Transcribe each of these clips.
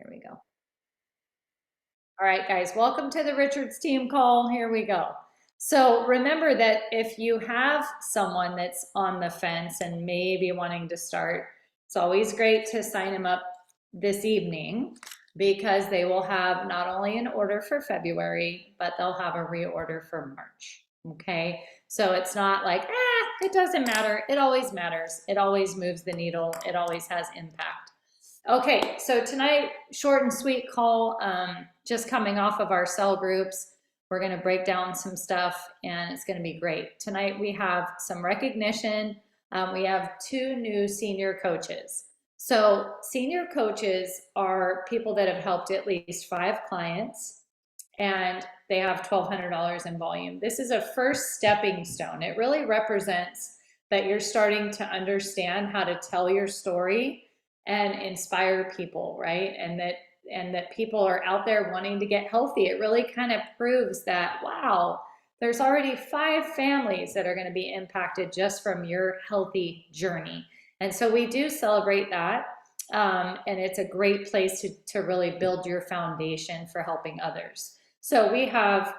There we go. All right, guys, welcome to the Richards team call. Here we go. So remember that if you have someone that's on the fence and maybe wanting to start, it's always great to sign them up this evening because they will have not only an order for February, but they'll have a reorder for March. Okay, so it's not like, it doesn't matter. It always matters. It always moves the needle. It always has impact. Okay, so tonight, short and sweet call, just coming off of our cell groups. We're gonna break down some stuff and it's gonna be great. Tonight we have some recognition. We have two new senior coaches. So senior coaches are people that have helped at least 5 clients and they have $1,200 in volume. This is a first stepping stone. It really represents that you're starting to understand how to tell your story and inspire people, right? And that people are out there wanting to get healthy. It really kind of proves that, wow, there's already 5 families that are going to be impacted just from your healthy journey. And so we do celebrate that. And it's a great place to really build your foundation for helping others. So we have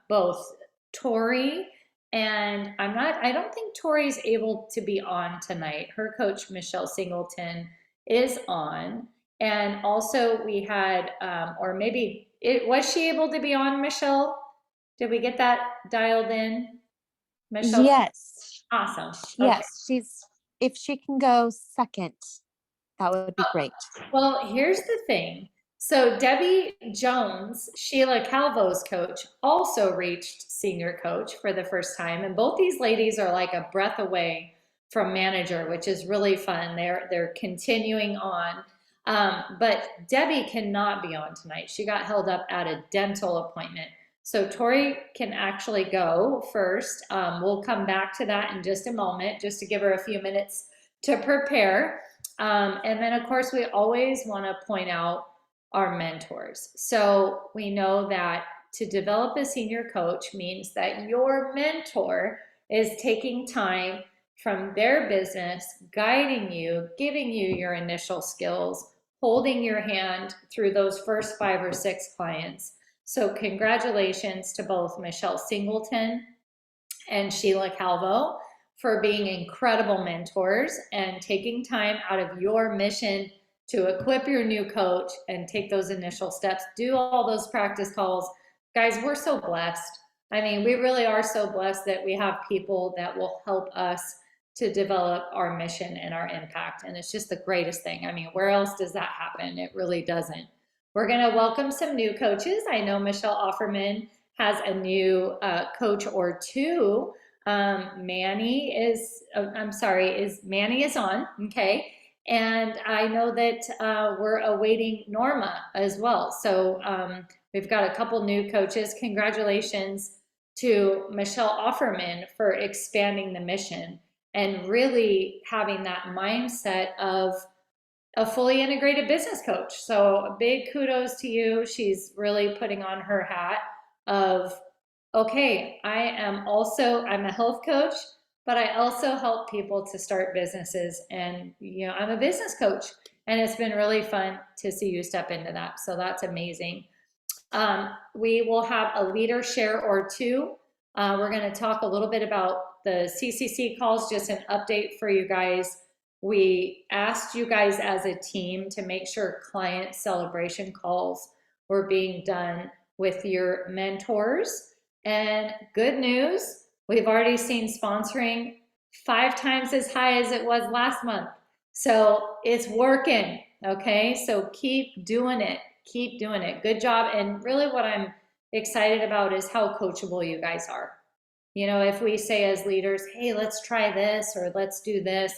both Tori and I don't think Tori's able to be on tonight. Her coach, Michelle Singleton, is on. And also we had, or maybe, was she able to be on, Michelle? Did we get that dialed in? Michelle? Yes. Awesome. Okay. Yes. If she can go second, that would be great. Well, here's the thing. So Debbie Jones, Sheila Calvo's coach, also reached senior coach for the first time. And both these ladies are like a breath away from manager, which is really fun. They're continuing on. But Debbie cannot be on tonight. She got held up at a dental appointment. So Tori can actually go first. We'll come back to that in just a moment, just to give her a few minutes to prepare. And then, of course, we always want to point out our mentors. So we know that to develop a senior coach means that your mentor is taking time from their business, guiding you, giving you your initial skills, holding your hand through those first 5 or 6 clients. So congratulations to both Michelle Singleton and Sheila Calvo for being incredible mentors and taking time out of your mission to equip your new coach and take those initial steps, do all those practice calls. Guys, we're so blessed. I mean, we really are so blessed that we have people that will help us to develop our mission and our impact. And it's just the greatest thing. I mean, where else does that happen? It really doesn't. We're going to welcome some new coaches. I know Michelle Offerman has a new coach or two. Manny is on, okay? And I know that we're awaiting Norma as well. So we've got a couple new coaches. Congratulations to Michelle Offerman for expanding the mission and really having that mindset of a fully integrated business coach. So a big kudos to you. She's really putting on her hat of, okay, I'm a health coach, but I also help people to start businesses. And, I'm a business coach. And it's been really fun to see you step into that. So that's amazing. We will have a leader share or two. We're going to talk a little bit about the CCC calls, just an update for you guys. We asked you guys as a team to make sure client celebration calls were being done with your mentors. And good news, we've already seen sponsoring 5 times as high as it was last month. So it's working, okay? So keep doing it. Keep doing it. Good job. And really what I'm excited about is how coachable you guys are. If we say as leaders, hey, let's try this or let's do this.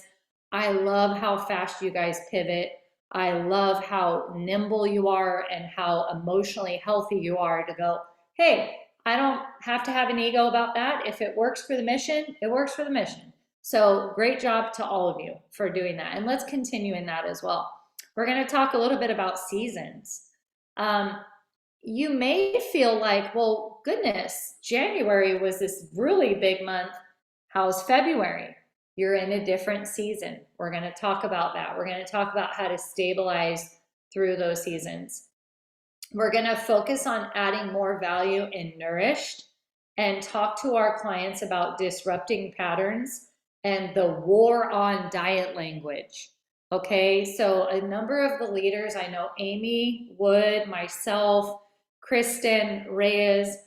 I love how fast you guys pivot. I love how nimble you are and how emotionally healthy you are to go, hey, I don't have to have an ego about that. If it works for the mission, it works for the mission. So great job to all of you for doing that. And let's continue in that as well. We're going to talk a little bit about seasons. You may feel like, well, goodness, January was this really big month. How's February? You're in a different season. We're going to talk about that. We're going to talk about how to stabilize through those seasons. We're going to focus on adding more value in Nourished and talk to our clients about disrupting patterns and the war on diet language. Okay, so a number of the leaders, I know Amy Wood, myself, Kristen Reyes,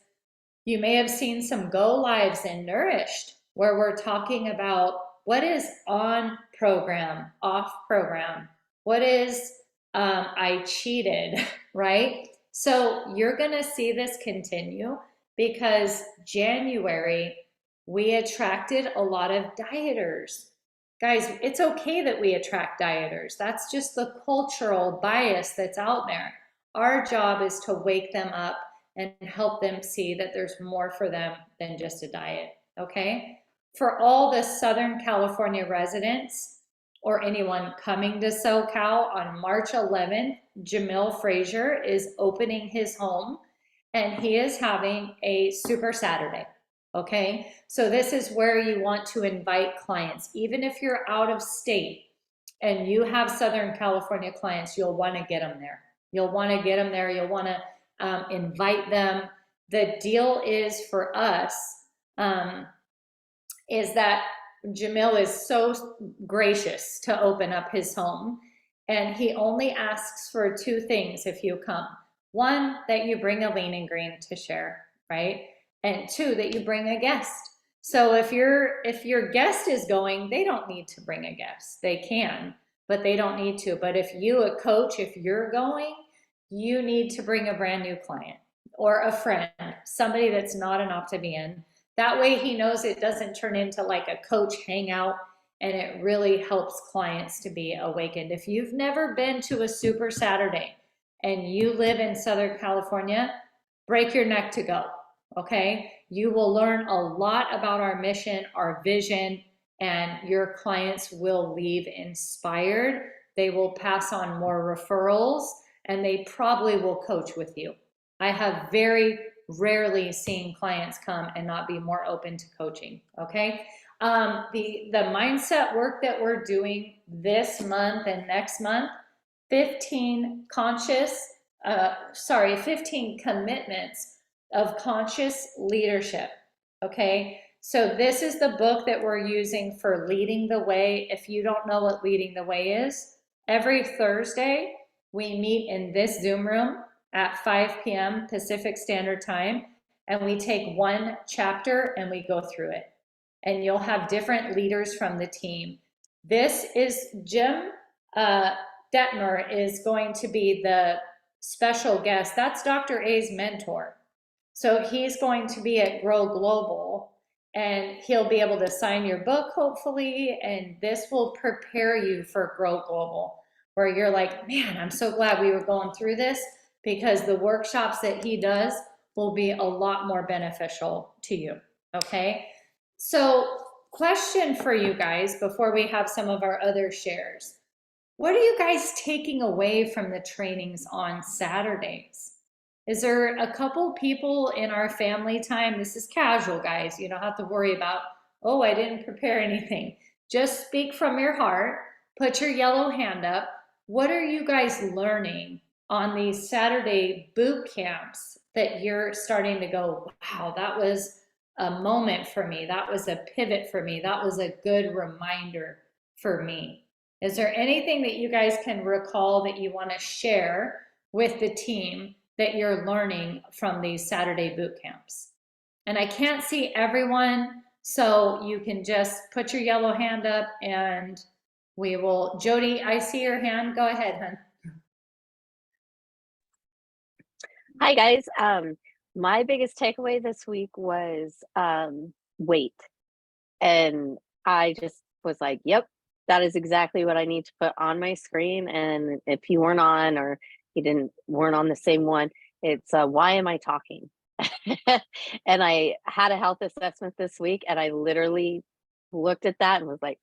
you may have seen some go lives in Nourished where we're talking about what is on program, off program, what is I cheated, right? So you're going to see this continue because January, we attracted a lot of dieters. Guys, it's okay that we attract dieters. That's just the cultural bias that's out there. Our job is to wake them up and help them see that there's more for them than just a diet, okay? For all the Southern California residents or anyone coming to SoCal on March 11th, Jamil Frazier is opening his home and he is having a Super Saturday, okay? So this is where you want to invite clients. Even if you're out of state and you have Southern California clients, you'll want to get them there. You'll want to get them there. You'll want to invite them. The deal is for us is that Jamil is so gracious to open up his home, and he only asks for two things if you come. One, that you bring a lean and green to share, right? And two, that you bring a guest. So if your guest is going, they don't need to bring a guest. They can, but they don't need to. But if you, a coach, if you're going, you need to bring a brand new client or a friend, somebody that's not an Optivian. That way he knows it doesn't turn into like a coach hangout, and it really helps clients to be awakened. If you've never been to a Super Saturday and you live in Southern California, break your neck to go, okay? You will learn a lot about our mission, our vision, and your clients will leave inspired. They will pass on more referrals, and they probably will coach with you. I have very rarely seen clients come and not be more open to coaching, okay? The mindset work that we're doing this month and next month, 15 commitments of conscious leadership, okay? So this is the book that we're using for Leading the Way. If you don't know what Leading the Way is, every Thursday, we meet in this Zoom room at 5 p.m. Pacific Standard Time, and we take one chapter and we go through it. And you'll have different leaders from the team. This is Jim Detmer is going to be the special guest. That's Dr. A's mentor. So he's going to be at Grow Global, and he'll be able to sign your book, hopefully, and this will prepare you for Grow Global, where you're like, man, I'm so glad we were going through this, because the workshops that he does will be a lot more beneficial to you, okay? So question for you guys before we have some of our other shares. What are you guys taking away from the trainings on Saturdays? Is there a couple people in our family time? This is casual, guys. You don't have to worry about, oh, I didn't prepare anything. Just speak from your heart. Put your yellow hand up. What are you guys learning on these Saturday boot camps that you're starting to go, wow, that was a moment for me. That was a pivot for me. That was a good reminder for me. Is there anything that you guys can recall that you want to share with the team that you're learning from these Saturday boot camps? And I can't see everyone, so you can just put your yellow hand up and we will. Jody, I see your hand. Go ahead, hon. Hi, guys. My biggest takeaway this week was weight. And I just was like, yep, that is exactly what I need to put on my screen. And if you weren't on, or you weren't on the same one, it's why am I talking? And I had a health assessment this week, and I literally looked at that and was like,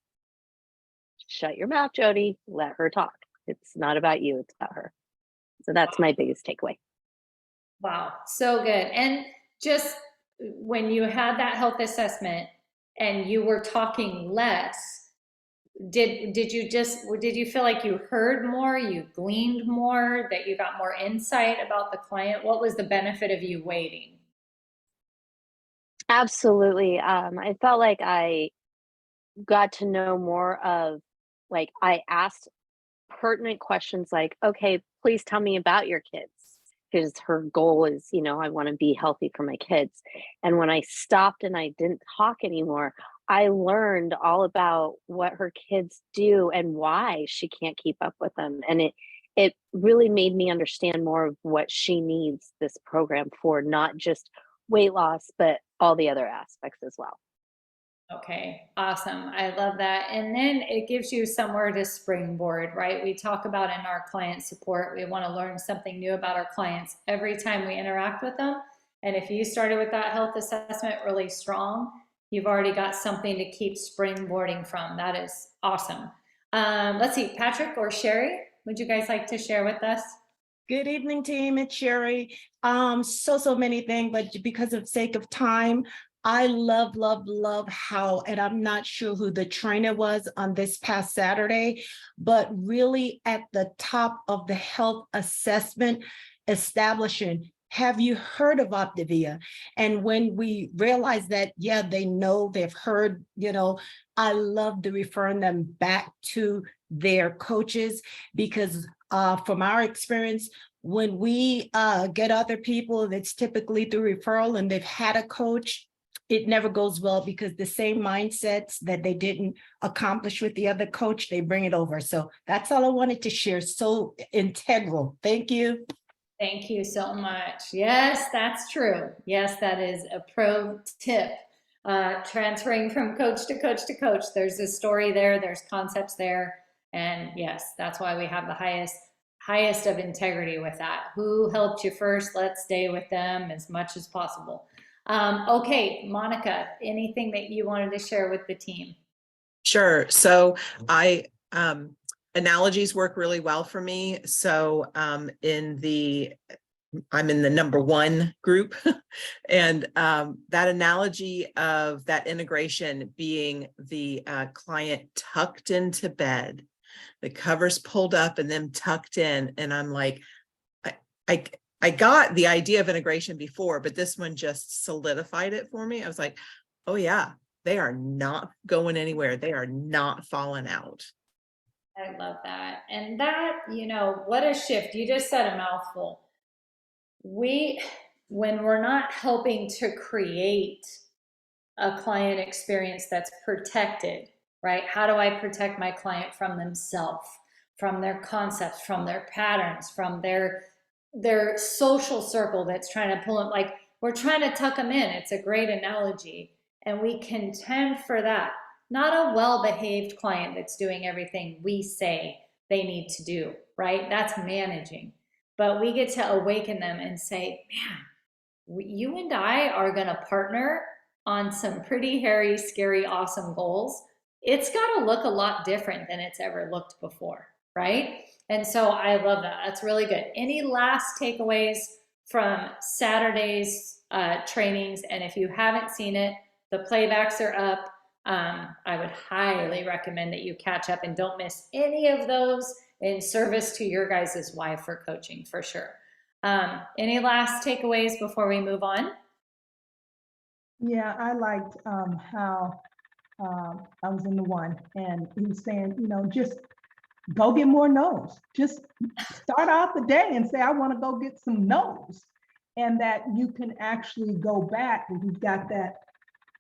shut your mouth, Jody, let her talk. It's not about you, it's about her. So that's my biggest takeaway. Wow, so good. And just when you had that health assessment and you were talking less, did you feel like you heard more, you gleaned more, that you got more insight about the client? What was the benefit of you waiting? Absolutely. I felt like I got to know more of, like, I asked pertinent questions like, okay, please tell me about your kids. Because her goal is, I want to be healthy for my kids. And when I stopped and I didn't talk anymore, I learned all about what her kids do and why she can't keep up with them. And it really made me understand more of what she needs this program for, not just weight loss, but all the other aspects as well. Okay, awesome. I love that. And then it gives you somewhere to springboard, right? We talk about in our client support, we want to learn something new about our clients every time we interact with them. And if you started with that health assessment really strong, you've already got something to keep springboarding from. That is awesome. Let's see, Patrick or Sherry, would you guys like to share with us? Good evening, team. It's Sherry. So many things, but because of sake of time, I love how, and I'm not sure who the trainer was on this past Saturday, but really at the top of the health assessment establishing. Have you heard of Optavia? And when we realize that, yeah, they know, they've heard, I love to referring them back to their coaches because from our experience, when we get other people, that's typically through referral and they've had a coach, it never goes well because the same mindsets that they didn't accomplish with the other coach, they bring it over. So that's all I wanted to share. So integral. Thank you. Thank you so much. Yes, that's true. Yes, that is a pro tip. Transferring from coach to coach to coach. There's a story there, there's concepts there. And yes, that's why we have the highest of integrity with that. Who helped you first? Let's stay with them as much as possible. Okay, Monica, anything that you wanted to share with the team? Sure. So I analogies work really well for me. So I'm in the number one group. And that analogy of that integration being the client tucked into bed, the covers pulled up and then tucked in. And I'm like, I got the idea of integration before, but this one just solidified it for me. I was like, oh yeah, they are not going anywhere. They are not falling out. I love that. And that, what a shift. You just said a mouthful. When we're not helping to create a client experience that's protected, right? How do I protect my client from themselves, from their concepts, from their patterns, from their social circle that's trying to pull them? Like, we're trying to tuck them in. It's a great analogy. And we contend for that. Not a well-behaved client that's doing everything we say they need to do, right? That's managing. But we get to awaken them and say, man, you and I are going to partner on some pretty hairy, scary, awesome goals. It's got to look a lot different than it's ever looked before, right? And so I love that. That's really good. Any last takeaways from Saturday's trainings? And if you haven't seen it, the playbacks are up. I would highly recommend that you catch up and don't miss any of those in service to your guys' wife for coaching, for sure. Any last takeaways before we move on? Yeah, I liked how I was in the one and he was saying, just go get more no's. Just start out the day and say, I want to go get some no's. And that you can actually go back and you've got that,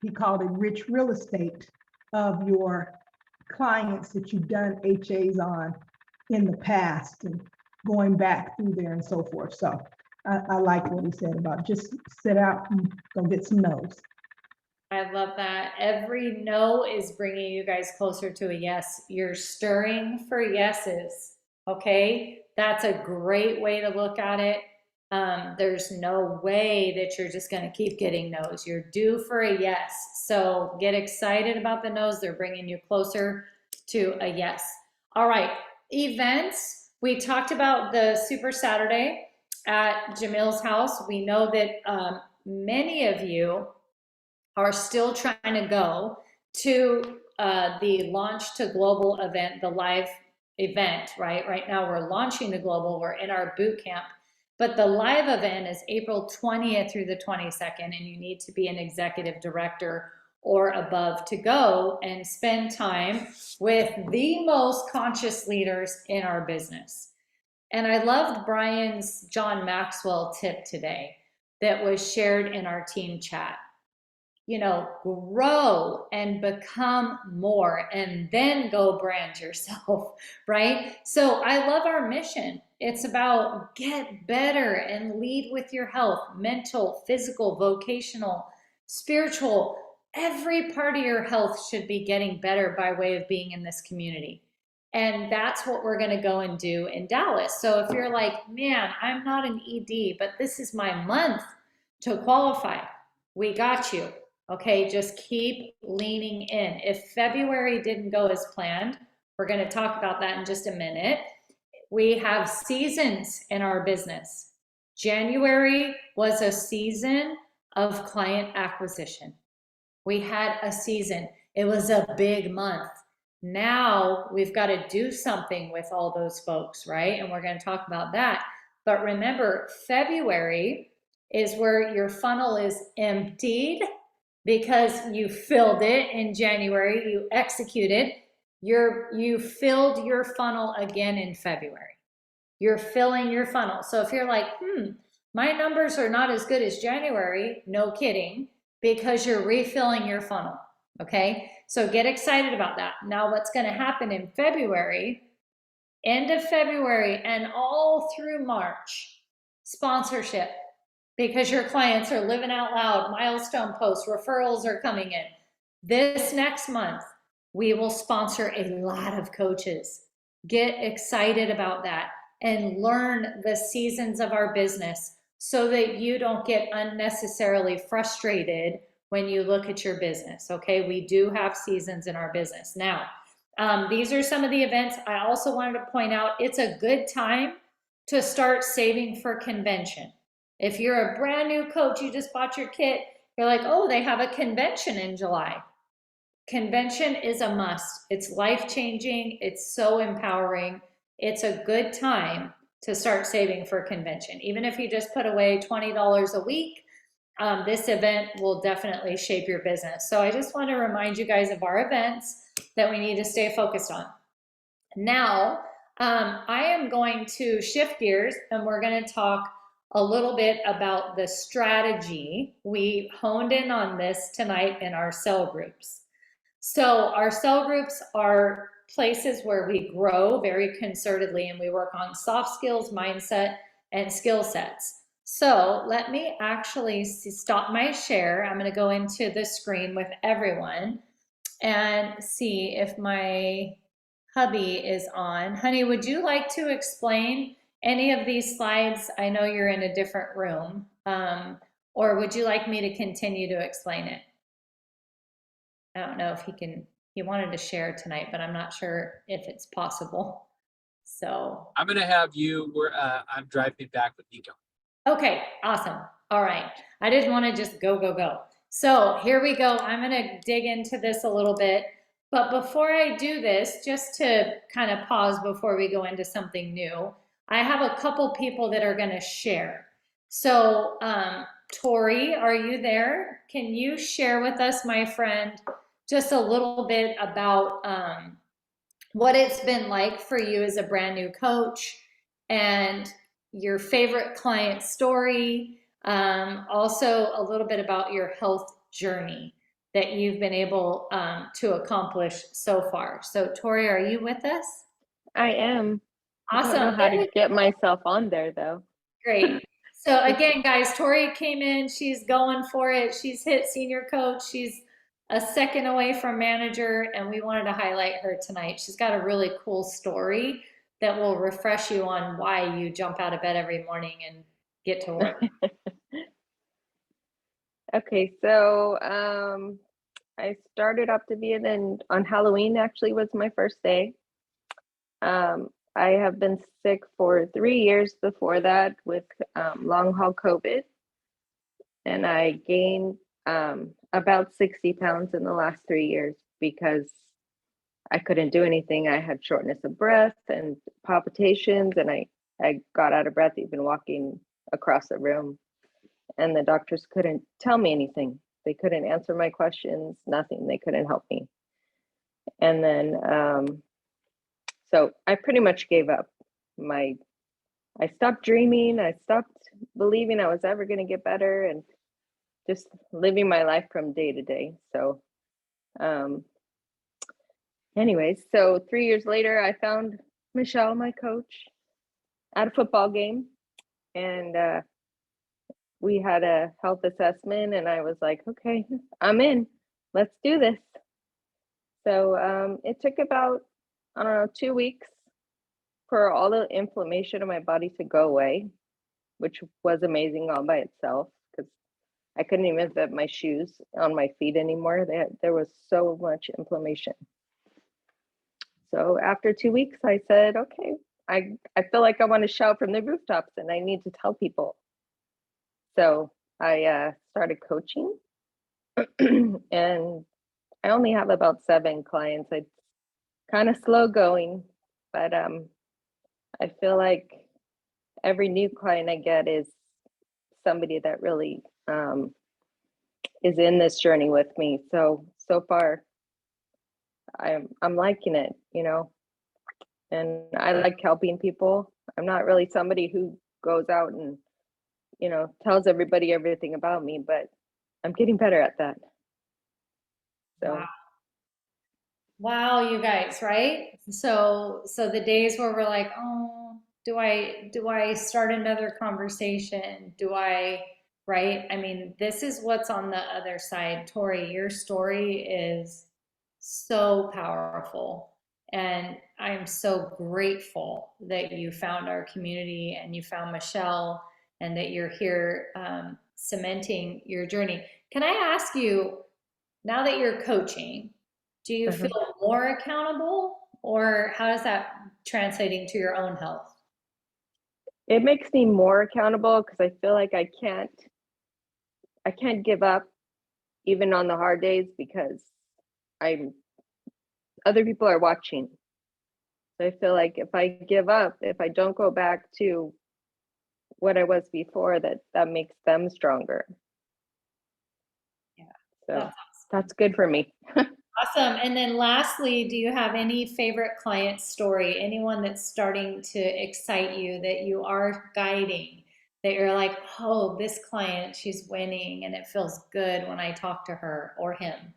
he called it rich real estate of your clients that you've done HAs on in the past and going back through there and so forth. So I like what he said about just sit out and go get some no's. I love that. Every no is bringing you guys closer to a yes. You're stirring for yeses. Okay. That's a great way to look at it. There's no way that you're just going to keep getting no's. You're due for a yes. So get excited about the no's. They're bringing you closer to a yes. All right. Events. We talked about the Super Saturday at Jamil's house. We know that many of you are still trying to go to the Launch to Global event, the live event, right? Right now we're launching the global, we're in our boot camp, but the live event is April 20th through the 22nd, and you need to be an executive director or above to go and spend time with the most conscious leaders in our business. And I loved Brian's John Maxwell tip today that was shared in our team chat. You know, grow and become more, and then go brand yourself, right? So I love our mission. It's about get better and lead with your health, mental, physical, vocational, spiritual. Every part of your health should be getting better by way of being in this community. And that's what we're going to go and do in Dallas. So if you're like, man, I'm not an ED, but this is my month to qualify, we got you. Okay, just keep leaning in. If February didn't go as planned, we're going to talk about that in just a minute. We have seasons in our business. January was a season of client acquisition. We had a season. It was a big month. Now we've got to do something with all those folks, right? And we're going to talk about that. But remember, February is where your funnel is emptied because you filled it in January, you executed, you filled your funnel again in February. You're filling your funnel. So if you're like, my numbers are not as good as January, no kidding, because you're refilling your funnel, okay? So get excited about that. Now what's gonna happen in February, end of February and all through March, sponsorship, because your clients are living out loud, milestone posts, referrals are coming in. This next month, we will sponsor a lot of coaches. Get excited about that and learn the seasons of our business so that you don't get unnecessarily frustrated when you look at your business, okay? We do have seasons in our business. Now, these are some of the events. I also wanted to point out, it's a good time to start saving for convention. If you're a brand new coach, you just bought your kit, you're like, oh, they have a convention in July. Convention is a must. It's life-changing. It's so empowering. It's a good time to start saving for convention. Even if you just put away $20 a week, this event will definitely shape your business. So I just want to remind you guys of our events that we need to stay focused on. Now, I am going to shift gears and we're going to talk a little bit about the strategy. We honed in on this tonight in our cell groups. So our cell groups are places where we grow very concertedly and we work on soft skills, mindset, and skill sets. So let me actually stop my share. I'm going to go into the screen with everyone and see if my hubby is on. Honey, would you like to explain any of these slides? I know you're in a different room, or would you like me to continue to explain it? I don't know if he wanted to share tonight, but I'm not sure if it's possible. So I'm gonna have you, I'm driving back with Nico. okay, awesome. All right. I didn't want to just go. So here we go. I'm going to dig into this a little bit. But before I do this, just to kind of pause before we go into something new, I have a couple people that are going to share. So Tori, are you there? Can you share with us, my friend, just a little bit about what it's been like for you as a brand new coach and your favorite client story, also a little bit about your health journey that you've been able to accomplish so far. So Tori, are you with us? I am. Awesome. I don't know how to get myself on there though. Great. So again, guys, Tori came in, she's going for it. She's hit senior coach. She's a second away from manager, and we wanted to highlight her tonight. She's got a really cool story that will refresh you on why you jump out of bed every morning and get to work. Okay, so I started Optavia, then on Halloween actually was my first day. I have been sick for 3 years before that with long haul COVID, and I gained about 60 pounds in the last 3 years because I couldn't do anything. I had shortness of breath and palpitations, and I got out of breath even walking across the room. And the doctors couldn't tell me anything. They couldn't answer my questions, nothing. They couldn't help me. And then, so I pretty much gave up. I stopped dreaming. I stopped believing I was ever going to get better, and just living my life from day to day. So, anyways, so 3 years later, I found Michelle, my coach, at a football game, and we had a health assessment, and I was like, okay, I'm in. Let's do this. So it took about, I don't know, 2 weeks for all the inflammation in my body to go away, which was amazing all by itself, because I couldn't even fit my shoes on my feet anymore. There was so much inflammation. So after 2 weeks, I said, okay, I feel like I want to shout from the rooftops and I need to tell people. So I started coaching and I only have about 7 clients. It's kind of slow going, but I feel like every new client I get is somebody that really is in this journey with me. So far, I'm liking it, you know, and I like helping people. I'm not really somebody who goes out and, you know, tells everybody everything about me, but I'm getting better at that. So. Wow. Wow, you guys, right? So the days where we're like, oh, do I start another conversation? Do I, right? I mean, this is what's on the other side. Tori, your story is so powerful. And I'm so grateful that you found our community and you found Michelle and that you're here cementing your journey. Can I ask you, now that you're coaching, do you feel more accountable, or how is that translating to your own health? It makes me more accountable because I feel like I can't give up even on the hard days, because other people are watching. So I feel like if I give up, if I don't go back to what I was before, that makes them stronger. Yeah, so that's good for me. Awesome. And then lastly, do you have any favorite client story? Anyone that's starting to excite you, that you are guiding, that you're like, oh, this client, she's winning and it feels good when I talk to her or him?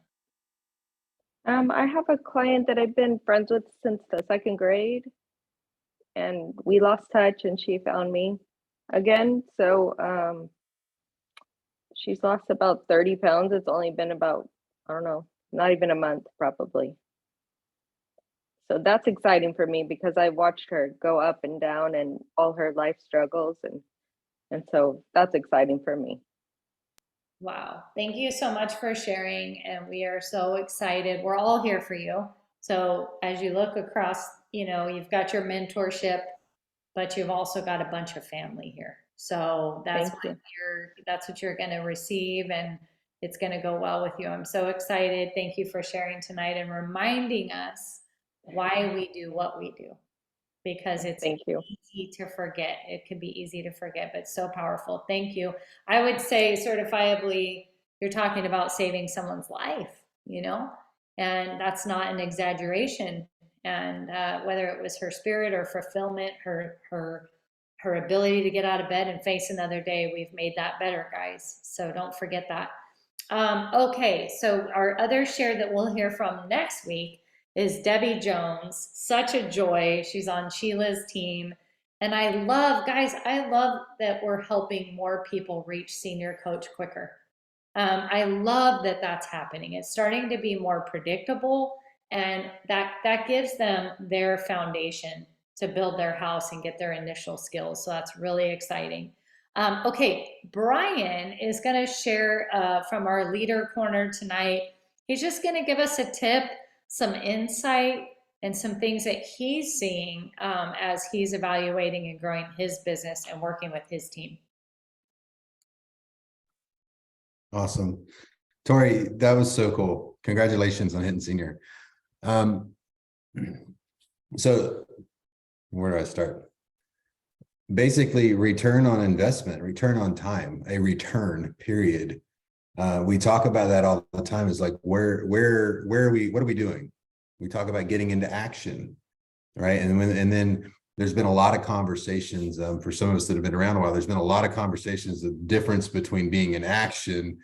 I have a client that I've been friends with since the 2nd grade, and we lost touch and she found me again. So she's lost about 30 pounds. It's only been about, I don't know, not even a month probably. So that's exciting for me because I watched her go up and down and all her life struggles, and so that's exciting for me. Wow. Thank you so much for sharing. And we are so excited. We're all here for you. So as you look across, you know, you've got your mentorship, but you've also got a bunch of family here. So that's what you're going to receive, and it's going to go well with you. I'm so excited. Thank you for sharing tonight and reminding us why we do what we do, because it's easy to forget. It can be easy to forget, but so powerful. Thank you. I would say certifiably, you're talking about saving someone's life, you know, and that's not an exaggeration. And whether it was her spirit or fulfillment, her ability to get out of bed and face another day, we've made that better, guys. So don't forget that. Okay, so our other share that we'll hear from next week is Debbie Jones. Such a joy. She's on Sheila's team. And I love that we're helping more people reach senior coach quicker. I love that that's happening. It's starting to be more predictable, and that gives them their foundation to build their house and get their initial skills. So that's really exciting. Okay, Brian is going to share from our leader corner tonight. He's just going to give us a tip, some insight, and some things that he's seeing as he's evaluating and growing his business and working with his team. Awesome. Tori, that was so cool. Congratulations on hitting senior. So where do I start? Basically, return on investment, return on time, a return, period. We talk about that all the time. Is like, where are we, what are we doing? We talk about getting into action, right? And then there's been a lot of conversations, for some of us that have been around a while, there's been a lot of conversations, the difference between being in action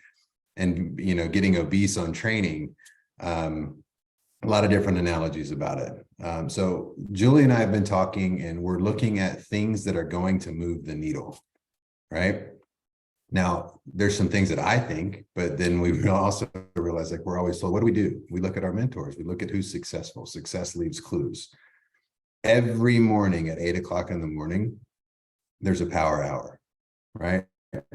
and, you know, getting obese on training. A lot of different analogies about it. So Julie and I have been talking, and we're looking at things that are going to move the needle, right? Now, there's some things that I think, but then we also realize, like, we're always told, what do? We look at our mentors, we look at who's successful. Success leaves clues. Every morning at 8 o'clock in the morning, there's a power hour, right?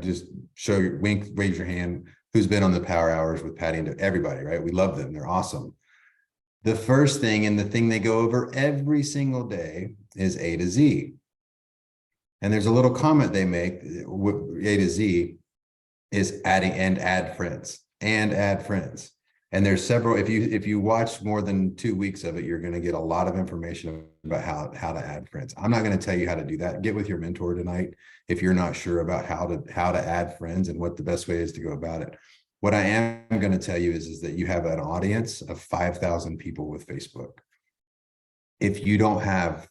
Just show your wink, raise your hand. Who's been on the power hours with Patty and everybody, right? We love them. They're awesome. The first thing, and the thing they go over every single day, is A to Z. And there's a little comment they make, A to Z is add friends. And there's several, if you watch more than 2 weeks of it, you're going to get a lot of information about how to add friends. I'm not going to tell you how to do that. Get with your mentor tonight if you're not sure about how to add friends and what the best way is to go about it. What I am going to tell you is that you have an audience of 5,000 people with Facebook. If you don't have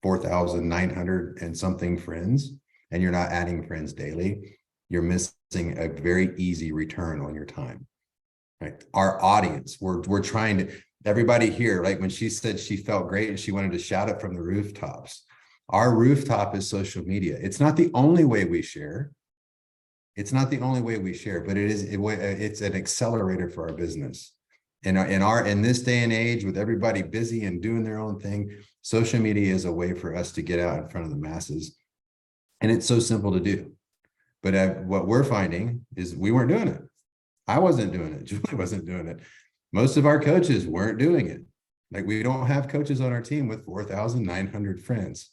4,900 and something friends, and you're not adding friends daily, you're missing a very easy return on your time. Right? Our audience, we're trying to, everybody here, like when she said she felt great and she wanted to shout it from the rooftops. Our rooftop is social media. It's not the only way we share. It's not the only way we share, but it's an accelerator for our business. In this day and age, with everybody busy and doing their own thing, social media is a way for us to get out in front of the masses. And it's so simple to do. But what we're finding is we weren't doing it. I wasn't doing it. Julie wasn't doing it. Most of our coaches weren't doing it. Like, we don't have coaches on our team with 4,900 friends.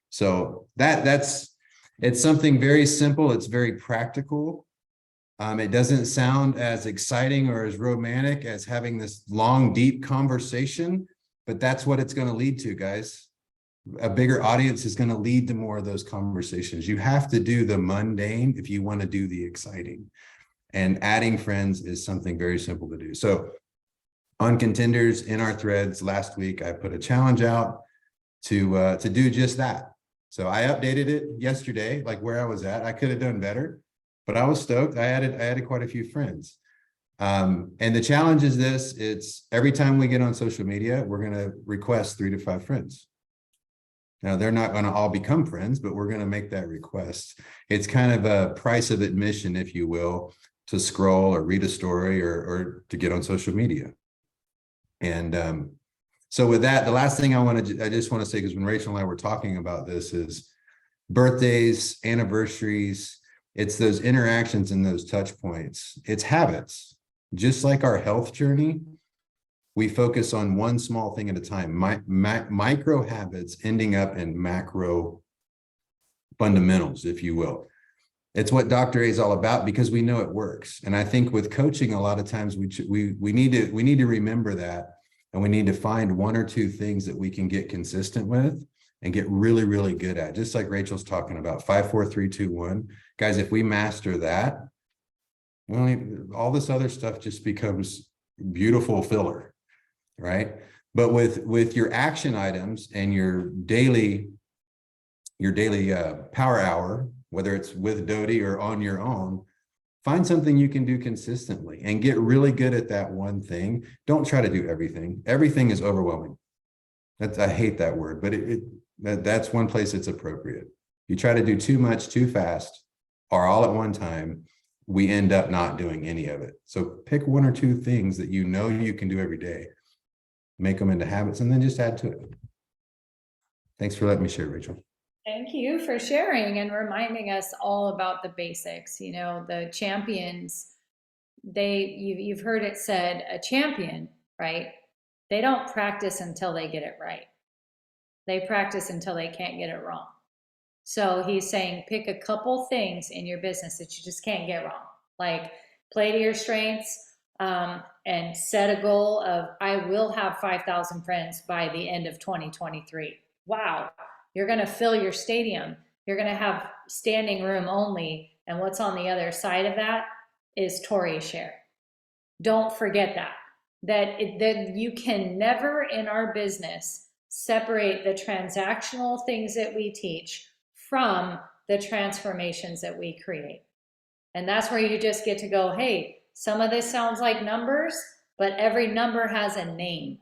So it's something very simple. It's very practical. It doesn't sound as exciting or as romantic as having this long, deep conversation, but that's what it's going to lead to, guys. A bigger audience is going to lead to more of those conversations. You have to do the mundane if you want to do the exciting. And adding friends is something very simple to do. So on Contenders, in our threads last week, I put a challenge out to do just that. So I updated it yesterday, like where I was at. I could have done better, but I was stoked. I added quite a few friends. And the challenge is this: it's every time we get on social media, we're going to request 3 to 5 friends. Now, they're not going to all become friends, but we're going to make that request. It's kind of a price of admission, if you will, to scroll or read a story or to get on social media. And so with that, the last thing I just want to say, because when Rachel and I were talking about this, is birthdays, anniversaries, it's those interactions and those touch points. It's habits. Just like our health journey, we focus on one small thing at a time, micro habits ending up in macro fundamentals, if you will. It's what Dr. A is all about, because we know it works. And I think with coaching, a lot of times we need to remember that, and we need to find 1 or 2 things that we can get consistent with and get really, really good at. Just like Rachel's talking about, 5, 4, 3, 2, 1. Guys, if we master that, well, all this other stuff just becomes beautiful filler, right? But with your action items and your daily power hour, whether it's with Dodie or on your own, find something you can do consistently and get really good at that one thing. Don't try to do everything. Everything is overwhelming. I hate that word, but that's one place it's appropriate. You try to do too much, too fast, or all at one time, we end up not doing any of it. So pick 1 or 2 things that you know you can do every day, make them into habits, and then just add to it. Thanks for letting me share, Rachel. Thank you for sharing and reminding us all about the basics. You know, the champions, you've heard it said, a champion, right? They don't practice until they get it right. They practice until they can't get it wrong. So he's saying, pick a couple things in your business that you just can't get wrong. Like, play to your strengths, and set a goal of, I will have 5,000 friends by the end of 2023. Wow. You're going to fill your stadium. You're going to have standing room only. And what's on the other side of that is Tory share. Don't forget that you can never in our business separate the transactional things that we teach from the transformations that we create. And that's where you just get to go, hey, some of this sounds like numbers, but every number has a name.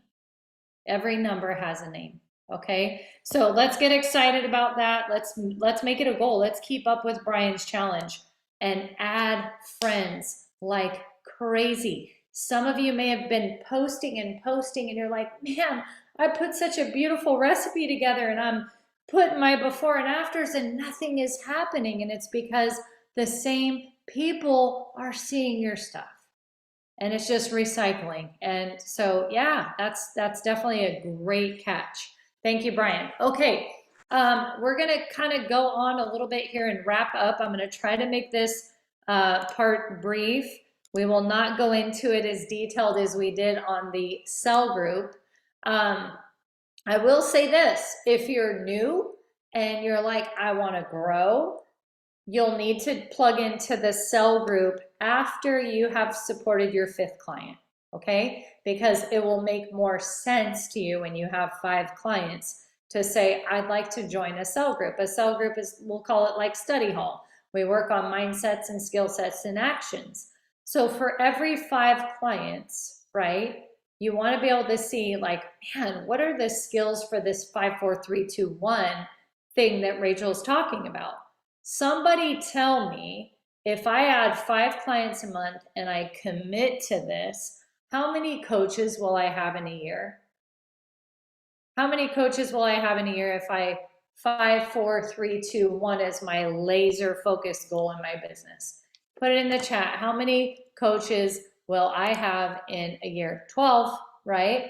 Every number has a name. Okay, so let's get excited about that. Let's make it a goal. Let's keep up with Brian's challenge and add friends like crazy. Some of you may have been posting and you're like, man, I put such a beautiful recipe together and I'm putting my before and afters and nothing is happening. And it's because the same people are seeing your stuff. And it's just recycling. And so, yeah, that's definitely a great catch. Thank you, Brian. Okay, we're going to kind of go on a little bit here and wrap up. I'm going to try to make this part brief. We will not go into it as detailed as we did on the cell group. I will say this, if you're new and you're like, I want to grow, you'll need to plug into the cell group after you have supported your 5th client, okay? Because it will make more sense to you when you have 5 clients to say, I'd like to join a cell group. A cell group is, we'll call it like study hall. We work on mindsets and skill sets and actions. So for every 5 clients, right, you want to be able to see like, man, what are the skills for this 5, 4, 3, 2, 1 thing that Rachel's talking about? Somebody tell me, if I add 5 clients a month and I commit to this, how many coaches will I have in a year? How many coaches will I have in a year if I 5, 4, 3, 2, 1 is my laser focused goal in my business? Put it in the chat. How many coaches will I have in a year? 12, right?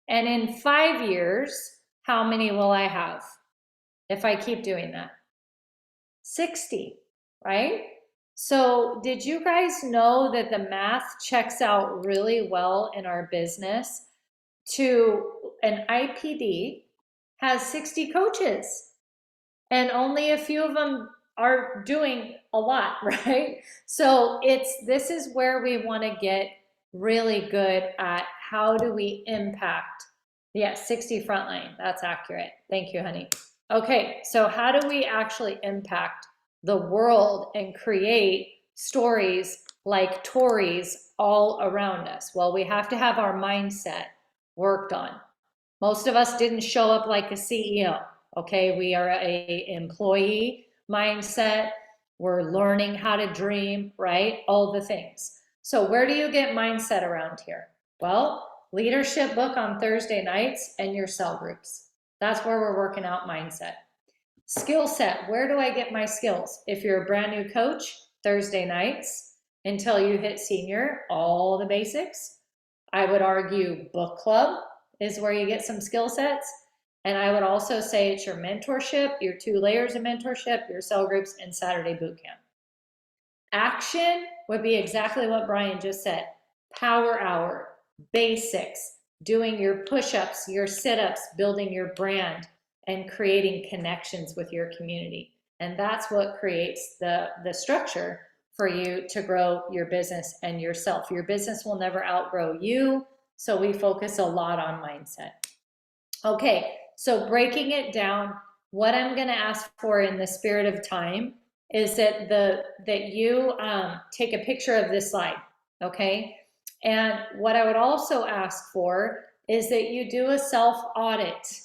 And in 5 years, how many will I have if I keep doing that? 60, right? So did you guys know that the math checks out really well in our business? To an IPD has 60 coaches and only a few of them are doing a lot, right? So this is where we want to get really good at how do we impact. Yeah, 60 frontline, that's accurate. Thank you, honey. Okay, so how do we actually impact the world and create stories like Tory's all around us? Well, we have to have our mindset worked on. Most of us didn't show up like a CEO, okay? We are a employee mindset. We're learning how to dream, right? All the things. So where do you get mindset around here? Well, leadership book on Thursday nights and your cell groups. That's where we're working out mindset. Skill set, where do I get my skills? If you're a brand new coach, Thursday nights until you hit senior, all the basics. I would argue book club is where you get some skill sets. And I would also say it's your mentorship, your 2 layers of mentorship, your cell groups, and Saturday boot camp. Action would be exactly what Brian just said. Power hour, basics, doing your push-ups, your sit-ups, building your brand, and creating connections with your community. And that's what creates the structure for you to grow your business and yourself. Your business will never outgrow you, so we focus a lot on mindset. Okay, so breaking it down, what I'm going to ask for in the spirit of time is that you take a picture of this slide, okay? And what I would also ask for is that you do a self-audit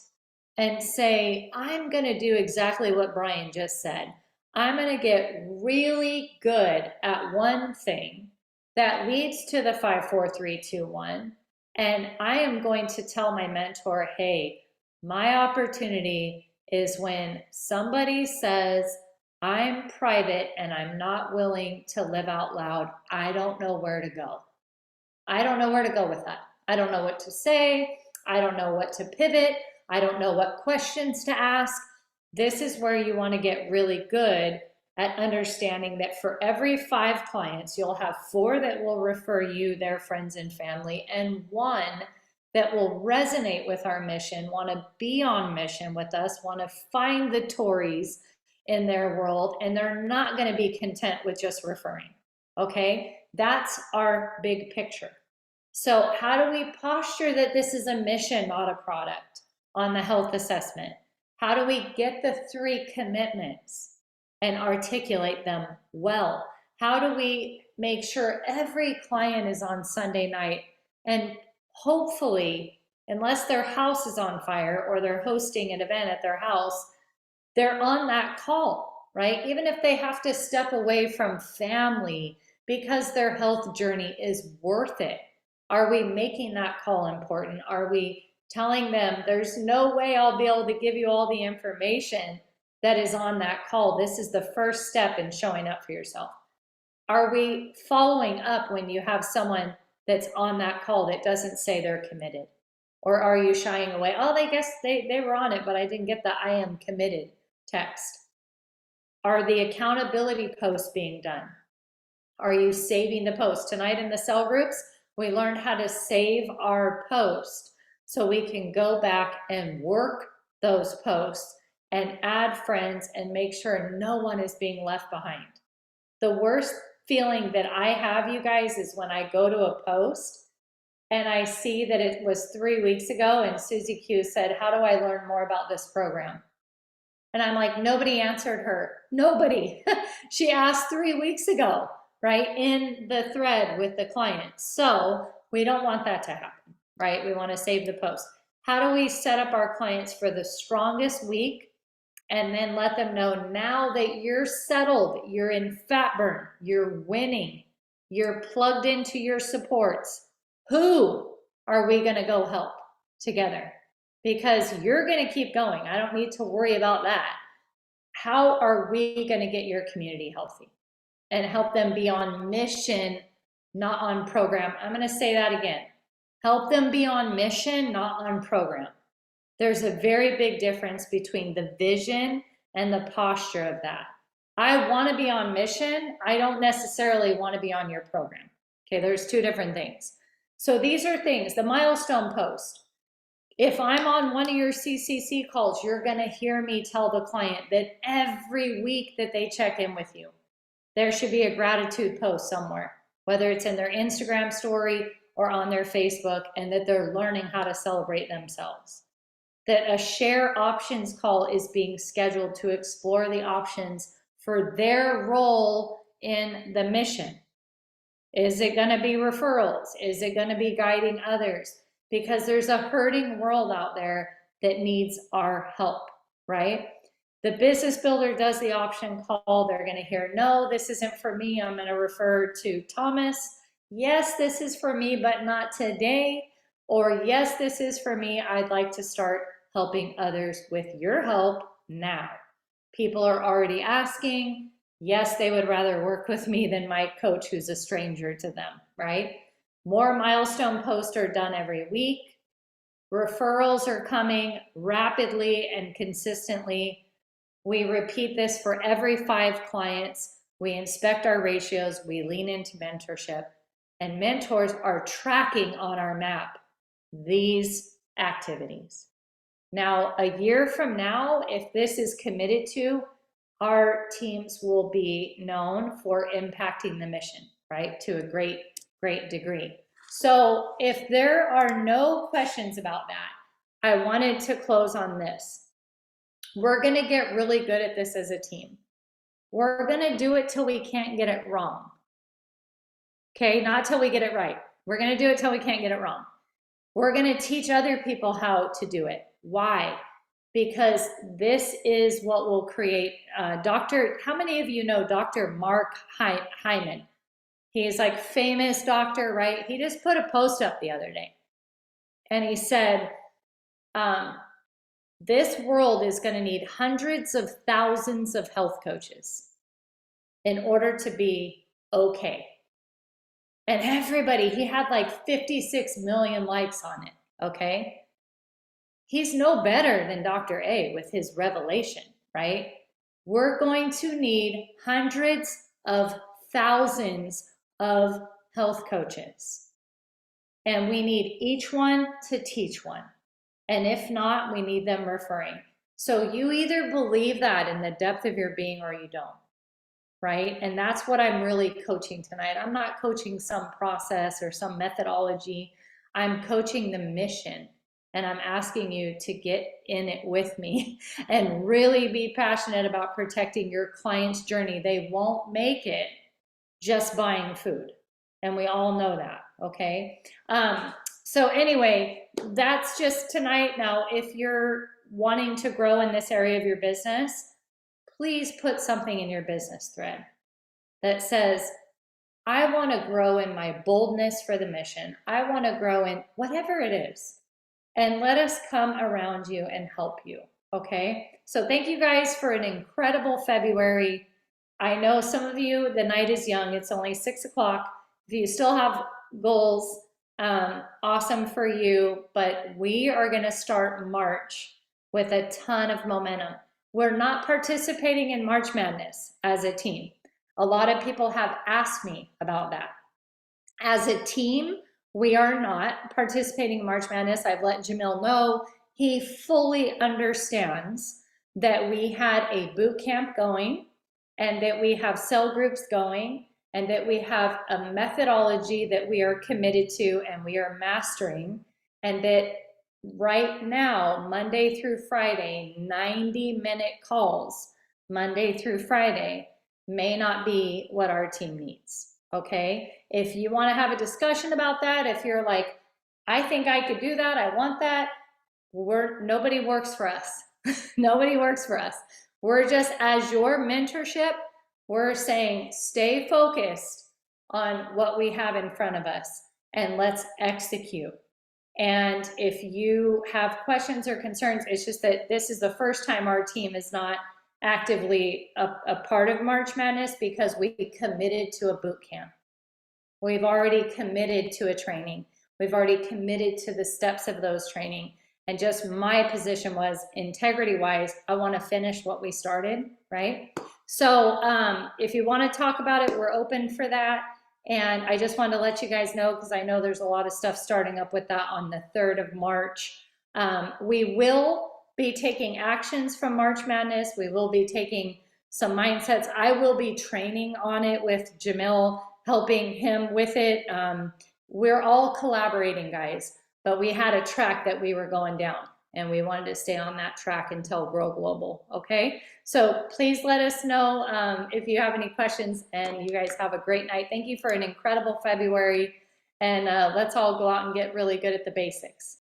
and say, I'm going to do exactly what Brian just said. I'm going to get really good at one thing that leads to the 5, 4, 3, 2, 1. And I am going to tell my mentor, hey, my opportunity is when somebody says, I'm private and I'm not willing to live out loud. I don't know where to go. I don't know where to go with that. I don't know what to say. I don't know what to pivot. I don't know what questions to ask. This is where you want to get really good at understanding that for every 5 clients, you'll have 4 that will refer you, their friends and family, and 1 that will resonate with our mission, want to be on mission with us, want to find the Tories in their world, and they're not going to be content with just referring. Okay, that's our big picture. So how do we posture that this is a mission, not a product, on the health assessment? How do we get the 3 commitments and articulate them well? How do we make sure every client is on Sunday night, and hopefully, unless their house is on fire or they're hosting an event at their house, they're on that call, right? Even if they have to step away from family because their health journey is worth it. Are we making that call important? Are we telling them there's no way I'll be able to give you all the information that is on that call? This is the first step in showing up for yourself. Are we following up when you have someone that's on that call that doesn't say they're committed? Or are you shying away? Oh, they guess they were on it, but I didn't get the I am committed text. Are the accountability posts being done? Are you saving the post? Tonight in the cell groups, we learned how to save our post so we can go back and work those posts and add friends and make sure no one is being left behind. The worst feeling that I have, you guys, is when I go to a post and I see that it was 3 weeks ago and Susie Q said, how do I learn more about this program? And I'm like, nobody answered her. Nobody. She asked 3 weeks ago, right, in the thread with the client. So we don't want that to happen, right? We want to save the post. How do we set up our clients for the strongest week and then let them know now that you're settled, you're in fat burn, you're winning, you're plugged into your supports? Who are we going to go help together? Because you're going to keep going. I don't need to worry about that. How are we going to get your community healthy and help them be on mission, not on program? I'm going to say that again. Help them be on mission, not on program. There's a very big difference between the vision and the posture of that. I want to be on mission. I don't necessarily want to be on your program. Okay, there's 2 different things. So these are things, the milestone post. If I'm on one of your CCC calls, you're going to hear me tell the client that every week that they check in with you, there should be a gratitude post somewhere, whether it's in their Instagram story or on their Facebook, and that they're learning how to celebrate themselves. That a share options call is being scheduled to explore the options for their role in the mission. Is it going to be referrals? Is it going to be guiding others? Because there's a hurting world out there that needs our help, right? The business builder does the option call. They're going to hear, no, this isn't for me. I'm going to refer to Thomas. Yes, this is for me, but not today. Or yes, this is for me. I'd like to start helping others with your help now. People are already asking. Yes, they would rather work with me than my coach who's a stranger to them, right? More milestone posts are done every week. Referrals are coming rapidly and consistently. We repeat this for every 5 clients. We inspect our ratios. We lean into mentorship. And mentors are tracking on our map these activities. Now, a year from now, if this is committed to, our teams will be known for impacting the mission, right, to a great degree. So if there are no questions about that, I wanted to close on this. We're going to get really good at this as a team. We're going to do it till we can't get it wrong. Okay, not till we get it right. We're going to do it till we can't get it wrong. We're going to teach other people how to do it. Why? Because this is what will create how many of you know Dr. Mark Hyman? He's like famous doctor, right? He just put a post up the other day. And he said, this world is going to need hundreds of thousands of health coaches in order to be okay. And everybody, he had like 56 million likes on it, okay? He's no better than Dr. A with his revelation, right? we're going to need hundreds of thousands of health coaches. And we need each one to teach one. And if not, we need them referring. So you either believe that in the depth of your being or you don't, right? And that's what I'm really coaching tonight. I'm not coaching some process or some methodology. I'm coaching the mission. And I'm asking you to get in it with me and really be passionate about protecting your client's journey. They won't make it just buying food. And we all know that, okay? So anyway, that's just tonight. Now, if you're wanting to grow in this area of your business, please put something in your business thread that says, I want to grow in my boldness for the mission. I want to grow in whatever it is. And let us come around you and help you, okay? So thank you guys for an incredible February. I know some of you, the night is young. It's only 6 o'clock. If you still have goals, awesome for you. But we are going to start March with a ton of momentum. We're not participating in March Madness as a team. A lot of people have asked me about that. As a team, we are not participating in March Madness. I've let Jamil know. He fully understands that we had a boot camp going and that we have cell groups going and that we have a methodology that we are committed to and we are mastering, and that right now, Monday through Friday, 90-minute calls, Monday through Friday, may not be what our team needs, okay? If you want to have a discussion about that, if you're like, I think I could do that, I want that, nobody works for us. Nobody works for us. We're just, as your mentorship, we're saying stay focused on what we have in front of us and let's execute. And if you have questions or concerns, it's just that this is the first time our team is not actively a part of March Madness because we committed to a boot camp. We've already committed to a training. We've already committed to the steps of those training. And just my position was, integrity-wise, I want to finish what we started, right? So if you want to talk about it, we're open for that. And I just wanted to let you guys know, because I know there's a lot of stuff starting up with that on the 3rd of March. We will be taking actions from March Madness. We will be taking some mindsets. I will be training on it with Jamil, helping him with it. We're all collaborating, guys, but we had a track that we were going down and we wanted to stay on that track until Grow Global, okay? So please let us know if you have any questions, and you guys have a great night. Thank you for an incredible February, and let's all go out and get really good at the basics.